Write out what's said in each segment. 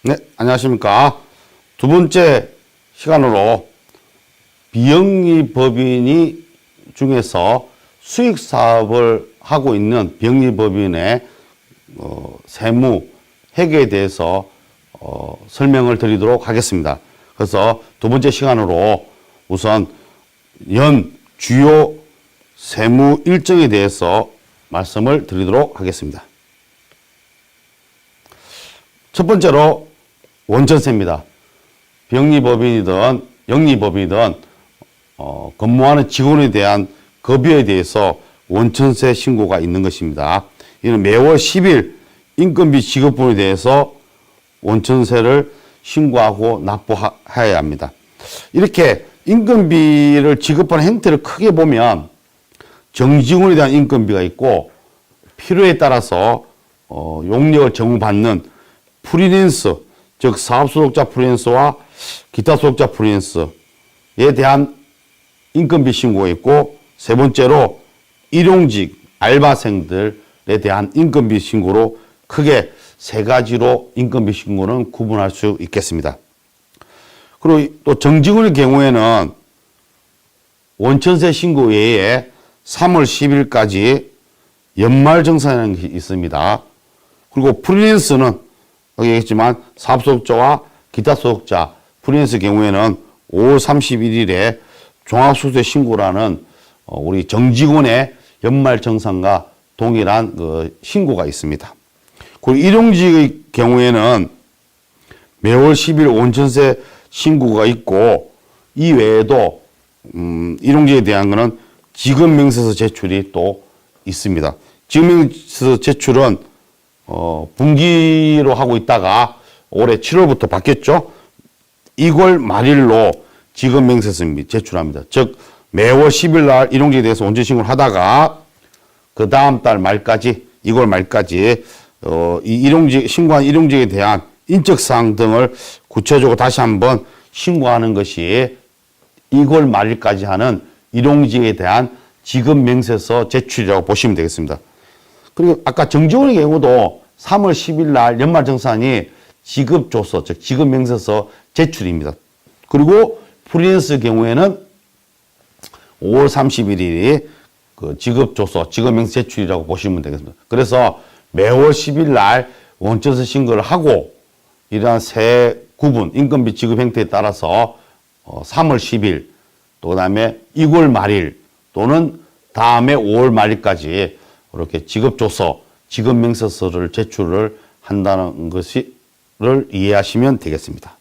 네, 안녕하십니까. 두 번째 시간으로 비영리법인이 중에서 수익사업을 하고 있는 비영리법인의 세무, 회계에 대해서 설명을 드리도록 하겠습니다. 그래서 두 번째 시간으로 우선 연 주요 세무 일정에 대해서 말씀을 드리도록 하겠습니다. 첫 번째로 원천세입니다. 비영리법인이든 영리법인이든 근무하는 직원에 대한 급여에 대해서 원천세 신고가 있는 것입니다. 이는 매월 10일 인건비 지급분에 대해서 원천세를 신고하고 납부해야 합니다. 이렇게 인건비를 지급하는 행태를 크게 보면 정직원에 대한 인건비가 있고 필요에 따라서 용역을 제공받는 프리랜서, 즉 사업소속자 프리랜서와 기타 소속자 프리랜서에 대한 인건비 신고가 있고, 세 번째로 일용직, 알바생들에 대한 인건비 신고로 크게 세 가지로 인건비 신고는 구분할 수 있겠습니다. 그리고 또 정직원의 경우에는 원천세 신고 외에 3월 10일까지 연말정산이라는 게 있습니다. 그리고 프리랜서는 여기 있지만 사업소속자와 기타 소속자 프리랜서 경우에는 5월 31일에 종합소득세 신고라는 우리 정직원의 연말정산과 동일한 신고가 있습니다. 그리고 일용직의 경우에는 매월 10일 원천세 신고가 있고, 이 외에도 일용직에 대한 것은 지급명세서 제출이 또 있습니다. 지급명세서 제출은 분기로 하고 있다가 올해 7월부터 바뀌었죠. 2월 말일로 지급명세서 제출합니다. 즉 매월 10일 날 일용직에 대해서 원천신고를 하다가 그 다음 달 말까지, 2월 말까지 이 일용직, 신고한 일용직에 대한 인적사항 등을 구체적으로 다시 한번 신고하는 것이 2월 말일까지 하는 일용직에 대한 지급명세서 제출이라고 보시면 되겠습니다. 그리고 아까 정직원의 경우도 3월 10일 날 연말정산이 지급조서, 즉 지급명세서 제출입니다. 그리고 프리랜서 경우에는 5월 31일이 지급조서, 지급명세 제출이라고 보시면 되겠습니다. 그래서 매월 10일 날 원천세 신고를 하고, 이러한 세 구분, 인건비 지급 행태에 따라서 3월 10일, 또 그 다음에 2월 말일 또는 다음에 5월 말일까지 이렇게 지급조서, 지급명세서를 제출을 한다는 것을 이해하시면 되겠습니다.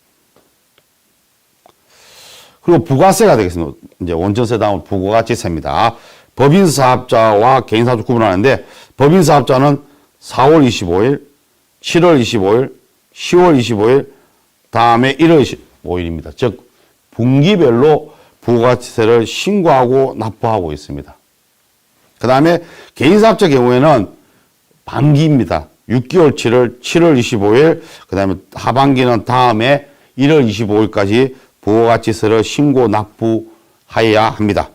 그리고 부가세가 되겠습니다. 이제 원천세 다음 부가가치세입니다. 법인사업자와 개인사업자 구분하는데, 법인사업자는 4월 25일, 7월 25일, 10월 25일, 다음에 1월 25일입니다. 즉 분기별로 부가가치세를 신고하고 납부하고 있습니다. 그 다음에 개인사업자 경우에는 반기입니다. 6개월 7월 25일, 그 다음에 하반기는 다음에 1월 25일까지 부가가치세를 신고 납부해야 합니다.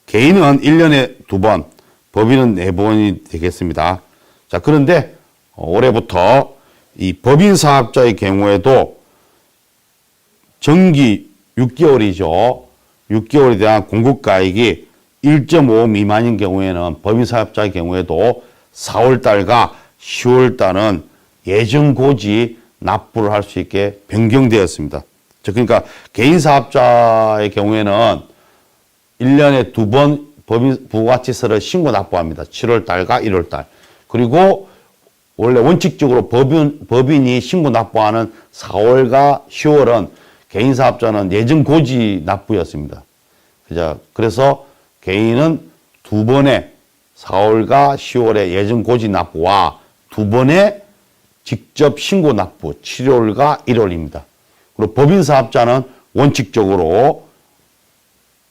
개인은 1년에 2번, 법인은 4번이 되겠습니다. 자, 그런데 올해부터 이 법인사업자의 경우에도 정기 6개월이죠. 6개월에 대한 공급가액이 1.5 미만인 경우에는 법인사업자의 경우에도 4월달과 10월달은 예정고지 납부를 할 수 있게 변경되었습니다. 그러니까 개인사업자의 경우에는 1년에 2번 법인 부가가치세를 신고 납부합니다. 7월달과 1월달. 그리고 원래 원칙적으로 법인이 신고 납부하는 4월과 10월은 개인사업자는 예정고지 납부였습니다. 그래서 개인은 2번의 4월과 10월의 예정고지 납부와 2번의 직접 신고 납부 7월과 1월입니다. 그리고 법인사업자는 원칙적으로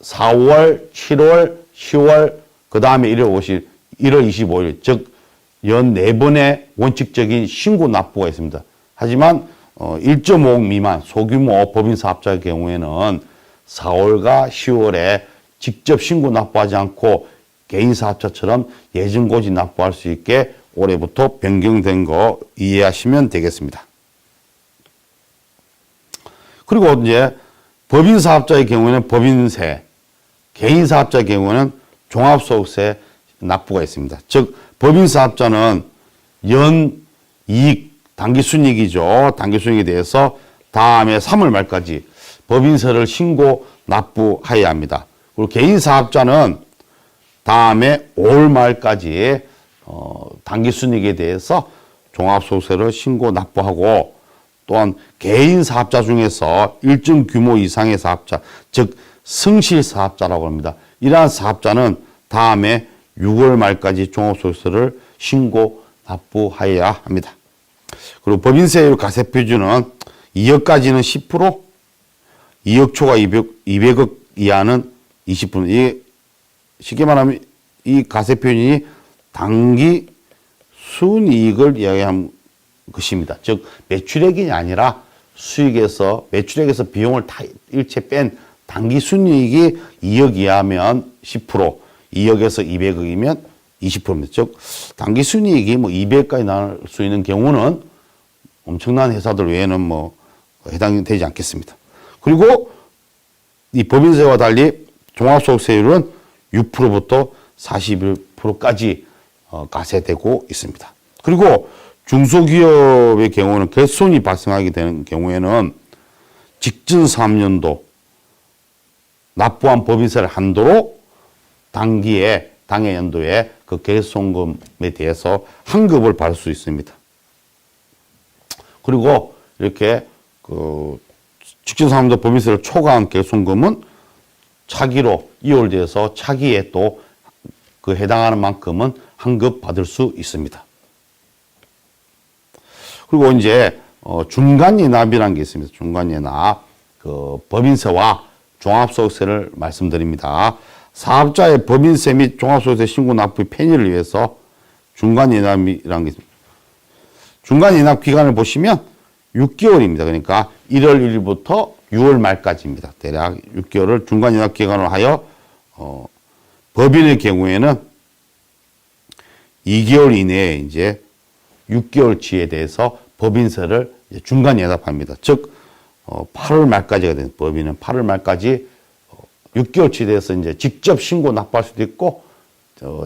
4월, 7월, 10월, 그 다음에 1월 25일, 즉 연 4번의 원칙적인 신고 납부가 있습니다. 하지만 1.5억 미만 소규모 법인사업자의 경우에는 4월과 10월에 직접 신고 납부하지 않고 개인사업자처럼 예정고지 납부할 수 있게 올해부터 변경된 거 이해하시면 되겠습니다. 그리고 이제 법인 사업자의 경우에는 법인세, 개인 사업자의 경우에는 종합소득세 납부가 있습니다. 즉 법인 사업자는 연 이익, 당기순이익이죠. 당기순이익에 대해서 다음에 3월 말까지 법인세를 신고 납부해야 합니다. 그리고 개인 사업자는 다음에 5월 말까지 당기순이익에 대해서 종합소득세를 신고 납부하고, 또한 개인 사업자 중에서 일정 규모 이상의 사업자, 즉 성실 사업자라고 합니다. 이러한 사업자는 다음에 6월 말까지 종합소득세를 신고 납부해야 합니다. 그리고 법인세율 가세표준은 2억까지는 10%, 2억 초과 200억 이하는 20%. 이게 쉽게 말하면 이 가세표준이 당기 순이익을 이야기한 것입니다. 즉 매출액이 아니라 매출액에서 비용을 다 일체 뺀 당기 순이익이 2억 이하면 10%, 2억에서 200억이면 20%입니다. 즉 당기 순이익이 뭐 200까지 나올 수 있는 경우는 엄청난 회사들 외에는 뭐 해당이 되지 않겠습니다. 그리고 이 법인세와 달리 종합소득세율은 6%부터 41%까지 가세되고 있습니다. 그리고 중소기업의 경우는 결손이 발생하게 되는 경우에는 직전 3년도 납부한 법인세를 한도로 당해 연도에 그 결손금에 대해서 환급을 받을 수 있습니다. 그리고 이렇게 직전 3년도 법인세를 초과한 결손금은 차기로 이월돼서 차기에 또 그 해당하는 만큼은 환급 받을 수 있습니다. 그리고 이제 중간예납이라는 게 있습니다. 중간예납, 법인세와 종합소득세를 말씀드립니다. 사업자의 법인세 및 종합소득세 신고 납부의 편의를 위해서 중간예납이라는 게 있습니다. 중간예납 기간을 보시면 6개월입니다. 그러니까 1월 1일부터 6월 말까지입니다. 대략 6개월을 중간예납 기간으로 하여 법인의 경우에는 2개월 이내에 이제 6개월치에 대해서 법인세를 중간예납합니다. 즉 8월 말까지가 되는, 법인은 8월 말까지 6개월치에 대해서 이제 직접 신고 납부할 수도 있고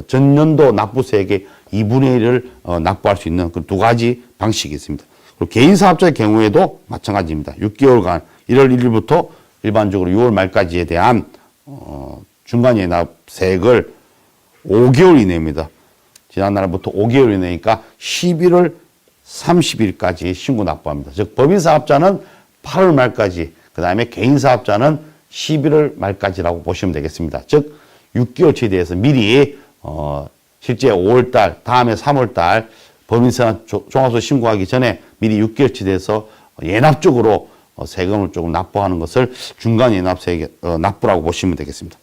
전년도 납부세액의 2분의 1을 납부할 수 있는 그 두 가지 방식이 있습니다. 그리고 개인 사업자의 경우에도 마찬가지입니다. 6개월간 1월 1일부터 일반적으로 6월 말까지에 대한 중간예납세액을 5개월 이내입니다. 지난날부터 5개월 이내니까 11월 30일까지 신고 납부합니다. 즉 법인 사업자는 8월 말까지, 그 다음에 개인 사업자는 11월 말까지라고 보시면 되겠습니다. 즉 6개월치에 대해서 미리 실제 5월달, 다음에 3월달 법인세나 종합소득세 신고하기 전에 미리 6개월치에 대해서 예납적으로 세금을 조금 납부하는 것을 중간예납세 납부라고 보시면 되겠습니다.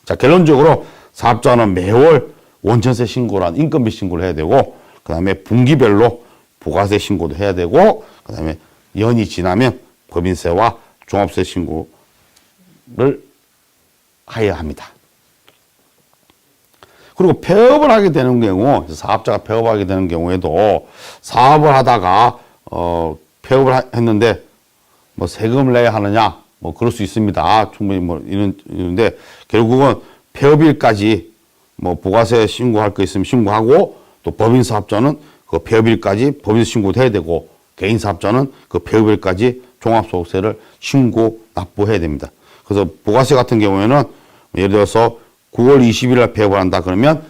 자, 결론적으로 사업자는 매월 원천세 신고란 인건비 신고를 해야 되고, 그 다음에 분기별로 부가세 신고도 해야 되고, 그 다음에 연이 지나면 법인세와 종합세 신고를 해야 합니다. 그리고 폐업을 하게 되는 경우, 사업자가 폐업하게 되는 경우에도 사업을 하다가 폐업을 했는데 뭐 세금을 내야 하느냐, 뭐 그럴 수 있습니다. 충분히 뭐 이런데 결국은 폐업일까지 뭐 부가세 신고할 거 있으면 신고하고, 또 법인 사업자는 그 폐업일까지 법인세 신고도 해야 되고, 개인 사업자는 그 폐업일까지 종합소득세를 신고 납부해야 됩니다. 그래서 부가세 같은 경우에는 예를 들어서 9월 20일 날 폐업을 한다 그러면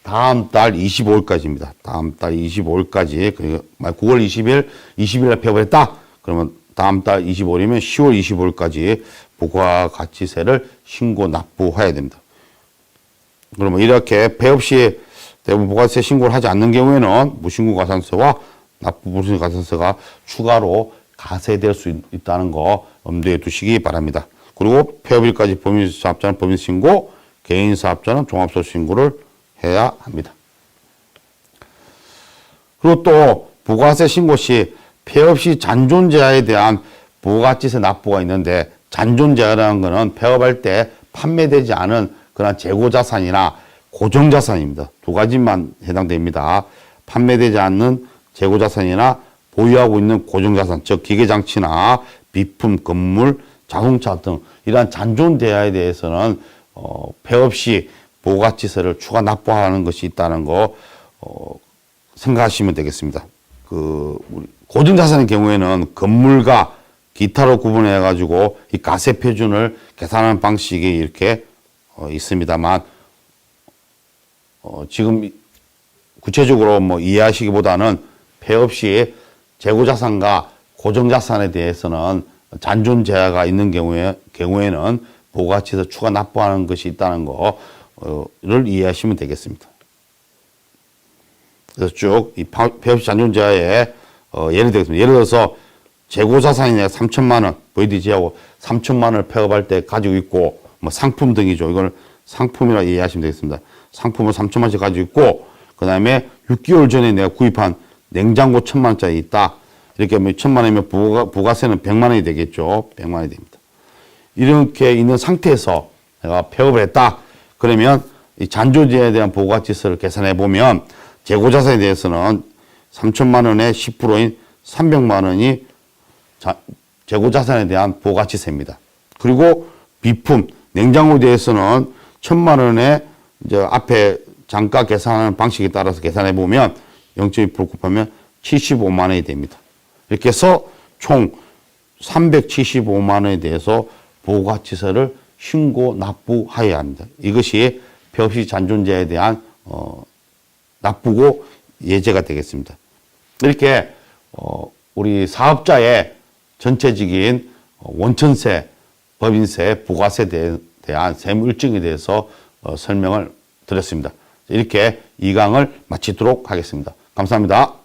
다음 달 25일까지입니다. 다음 달 25일까지, 그러니까 9월 20일 날 폐업을 했다 그러면 다음 달 25일이면 10월 25일까지 부가가치세를 신고 납부해야 됩니다. 그러면 이렇게 폐업 시에 대부분 부가세 신고를 하지 않는 경우에는 무신고 가산세와 납부 불순 가산세가 추가로 가세될 수 있다는 거 염두에 두시기 바랍니다. 그리고 폐업일까지 법인 사업자는 법인 신고, 개인 사업자는 종합소득 신고를 해야 합니다. 그리고 또 부가세 신고 시 폐업 시 잔존재화에 대한 부가가치세 납부가 있는데, 잔존재화라는 것은 폐업할 때 판매되지 않은 그런 재고자산이나 고정자산입니다. 두 가지만 해당됩니다. 판매되지 않는 재고자산이나 보유하고 있는 고정자산, 즉 기계장치나 비품, 건물, 자동차 등 이러한 잔존대하에 대해서는 폐업 시 부가가치세를 추가 납부하는 것이 있다는 거 생각하시면 되겠습니다. 우리 고정자산의 경우에는 건물과 기타로 구분해 가지고 이 가세 표준을 계산하는 방식이 이렇게 있습니다만 지금 구체적으로 뭐 이해하시기보다는 폐업 시 재고자산과 고정자산에 대해서는 잔존 제한가 있는 경우에는 부가가치세 추가 납부하는 것이 있다는 거를 이해하시면 되겠습니다. 그래서 쭉 이 폐업 시 잔존 제한에 예를 들겠습니다. 예를 들어서 재고자산이 내가 3천만 원, VDG하고 3천만 원을 폐업할 때 가지고 있고, 뭐 상품 등이죠. 이걸 상품이라 이해하시면 되겠습니다. 상품을 3천만 원씩 가지고 있고, 그 다음에 6개월 전에 내가 구입한 냉장고 1,000만 원짜리 있다. 이렇게 하면 1,000만 원이면 부가세는 100만 원이 되겠죠. 100만 원이 됩니다. 이렇게 있는 상태에서 내가 폐업을 했다. 그러면 이 잔존제에 대한 부가가치세를 계산해 보면 재고자산에 대해서는 3천만 원의 10%인 300만 원이 재고자산에 대한 부가가치세입니다. 그리고 비품, 냉장고에 대해서는 1,000만 원의 이제 앞에 단가 계산하는 방식에 따라서 계산해 보면 0.2% 곱하면 75만 원이 됩니다. 이렇게 해서 총 375만 원에 대해서 부가가치세를 신고 납부하여야 합니다. 이것이 폐업 시 잔존제에 대한 납부고 예제가 되겠습니다. 이렇게 우리 사업자의 전체적인 원천세, 법인세, 부가세에 대한 세무 일정에 대해서 설명을 드렸습니다. 이렇게 2강을 마치도록 하겠습니다. 감사합니다.